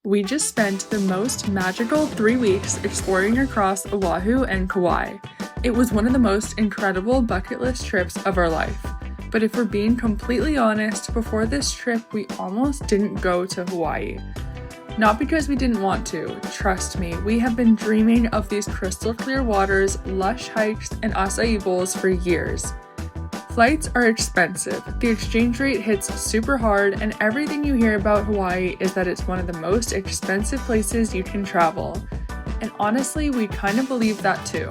We just spent the most magical 3 weeks exploring across Oahu and Kauai. It was one of the most incredible bucket list trips of our life. But if we're being completely honest, before this trip, we almost didn't go to Hawaii. Not because we didn't want to, trust me, we have been dreaming of these crystal clear waters, lush hikes, and acai bowls for years. Flights are expensive, the exchange rate hits super hard, and everything you hear about Hawaii is that it's one of the most expensive places you can travel. And honestly, we kind of believe that too.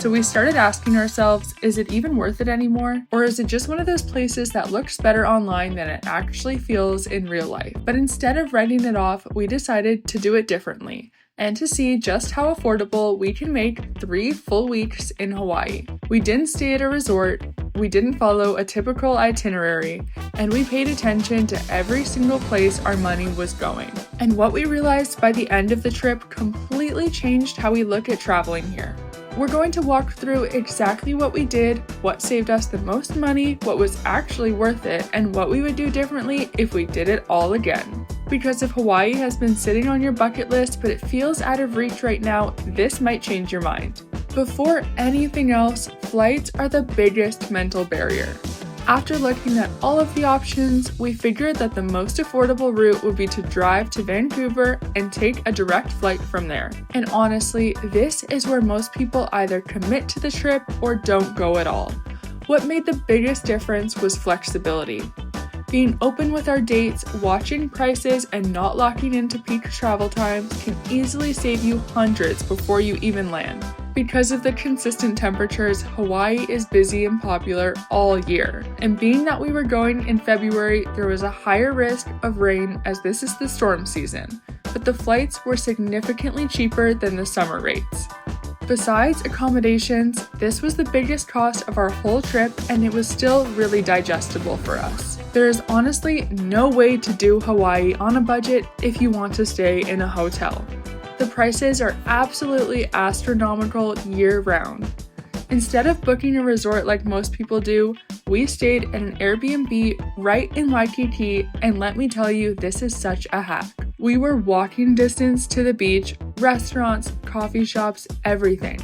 So we started asking ourselves, is it even worth it anymore? Or is it just one of those places that looks better online than it actually feels in real life? But instead of writing it off, we decided to do it differently and to see just how affordable we can make 3 full weeks in Hawaii. We didn't stay at a resort, we didn't follow a typical itinerary, and we paid attention to every single place our money was going. And what we realized by the end of the trip completely changed how we look at traveling here. We're going to walk through exactly what we did, what saved us the most money, what was actually worth it, and what we would do differently if we did it all again. Because if Hawaii has been sitting on your bucket list but it feels out of reach right now, this might change your mind. Before anything else, flights are the biggest mental barrier. After looking at all of the options, we figured that the most affordable route would be to drive to Vancouver and take a direct flight from there. And honestly, this is where most people either commit to the trip or don't go at all. What made the biggest difference was flexibility. Being open with our dates, watching prices, and not locking into peak travel times can easily save you hundreds before you even land. Because of the consistent temperatures, Hawaii is busy and popular all year. And being that we were going in February, there was a higher risk of rain as this is the storm season, but the flights were significantly cheaper than the summer rates. Besides accommodations, this was the biggest cost of our whole trip, and it was still really digestible for us. There is honestly no way to do Hawaii on a budget if you want to stay in a hotel. The prices are absolutely astronomical year-round. Instead of booking a resort like most people do, we stayed at an Airbnb right in Waikiki, and let me tell you, this is such a hack. We were walking distance to the beach, restaurants, coffee shops, everything.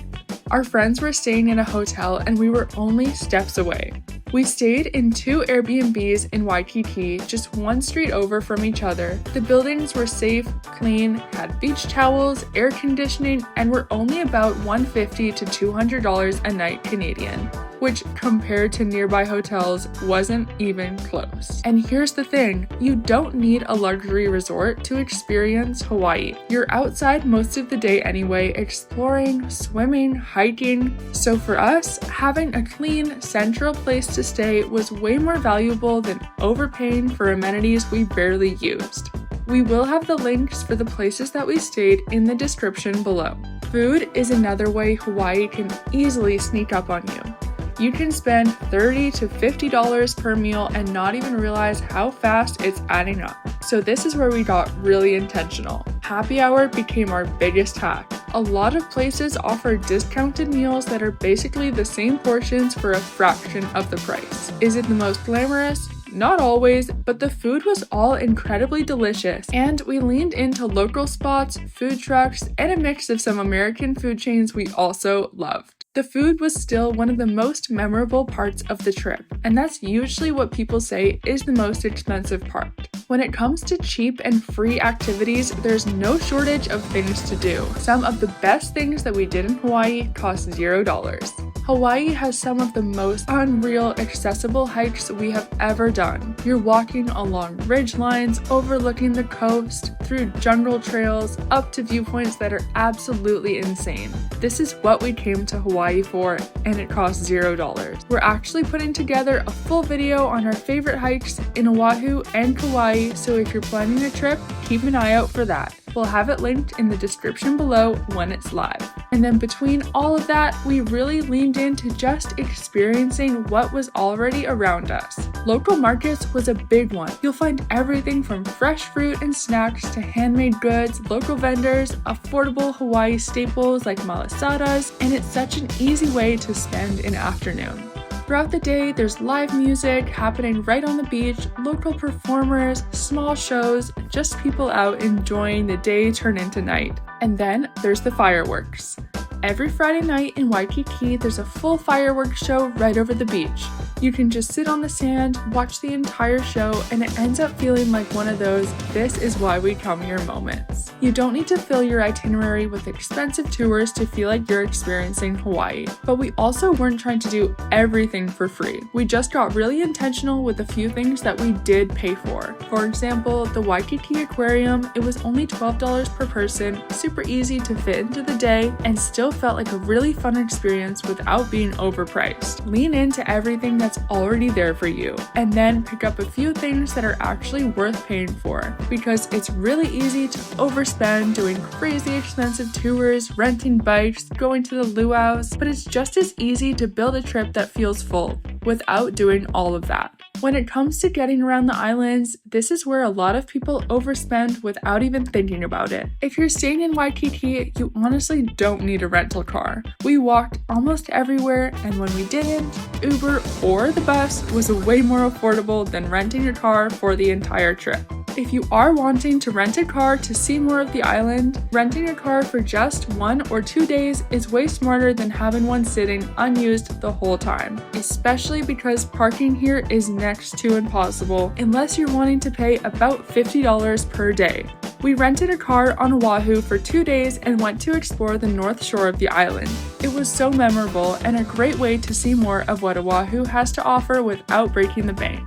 Our friends were staying in a hotel and we were only steps away. We stayed in 2 Airbnbs in Waikiki, just one street over from each other. The buildings were safe, clean, had beach towels, air conditioning, and were only about $150 to $200 a night Canadian, which compared to nearby hotels wasn't even close. And here's the thing, you don't need a luxury resort to experience Hawaii. You're outside most of the day anyway, exploring, swimming, hiking. So for us, having a clean, central place to stay was way more valuable than overpaying for amenities we barely used. We will have the links for the places that we stayed in the description below. Food is another way Hawaii can easily sneak up on you. You can spend $30 to $50 per meal and not even realize how fast it's adding up. So this is where we got really intentional. Happy hour became our biggest hack. A lot of places offer discounted meals that are basically the same portions for a fraction of the price. Is it the most glamorous? Not always, but the food was all incredibly delicious, and we leaned into local spots, food trucks, and a mix of some American food chains we also loved. The food was still one of the most memorable parts of the trip, and that's usually what people say is the most expensive part. When it comes to cheap and free activities, there's no shortage of things to do. Some of the best things that we did in Hawaii cost $0. Hawaii has some of the most unreal accessible hikes we have ever done. You're walking along ridge lines, overlooking the coast, through jungle trails, up to viewpoints that are absolutely insane. This is what we came to Hawaii for, and it costs $0. We're actually putting together a full video on our favorite hikes in Oahu and Kauai, so if you're planning a trip, keep an eye out for that. We'll have it linked in the description below when it's live. And then between all of that, we really leaned into just experiencing what was already around us. Local markets was a big one. You'll find everything from fresh fruit and snacks to handmade goods, local vendors, affordable Hawaii staples like malasadas, and it's such an easy way to spend an afternoon. Throughout the day, there's live music happening right on the beach, local performers, small shows, just people out enjoying the day turn into night. And then there's the fireworks. Every Friday night in Waikiki, there's a full fireworks show right over the beach. You can just sit on the sand, watch the entire show, and it ends up feeling like one of those "this is why we come here" moments. You don't need to fill your itinerary with expensive tours to feel like you're experiencing Hawaii. But we also weren't trying to do everything for free. We just got really intentional with a few things that we did pay for. For example, the Waikiki Aquarium, it was only $12 per person, super easy to fit into the day, and still felt like a really fun experience without being overpriced. Lean into everything that's already there for you, and then pick up a few things that are actually worth paying for, because it's really easy to overspend doing crazy expensive tours, renting bikes, going to the luau's, but it's just as easy to build a trip that feels full without doing all of that. When it comes to getting around the islands, this is where a lot of people overspend without even thinking about it. If you're staying in Waikiki, you honestly don't need a rental car. We walked almost everywhere, and when we didn't, Uber or the bus was way more affordable than renting a car for the entire trip. If you are wanting to rent a car to see more of the island, renting a car for just 1 or 2 days is way smarter than having one sitting unused the whole time, especially because parking here is next to impossible unless you're wanting to pay about $50 per day. We rented a car on Oahu for 2 days and went to explore the north shore of the island. It was so memorable and a great way to see more of what Oahu has to offer without breaking the bank.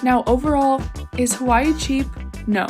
Now overall, is Hawaii cheap? No.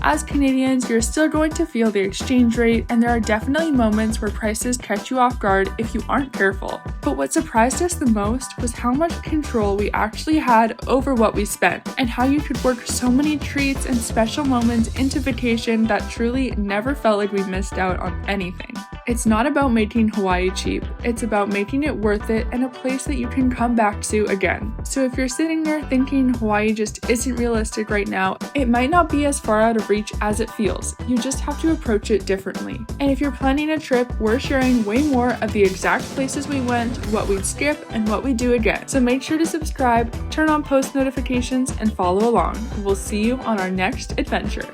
As Canadians, you're still going to feel the exchange rate, and there are definitely moments where prices catch you off guard if you aren't careful. But what surprised us the most was how much control we actually had over what we spent, and how you could work so many treats and special moments into vacation that truly never felt like we missed out on anything. It's not about making Hawaii cheap, it's about making it worth it and a place that you can come back to again. So if you're sitting there thinking Hawaii just isn't realistic right now, it might not be as far out of reach as it feels. You just have to approach it differently. And if you're planning a trip, we're sharing way more of the exact places we went, what we'd skip, and what we do again. So make sure to subscribe, turn on post notifications, and follow along. We'll see you on our next adventure.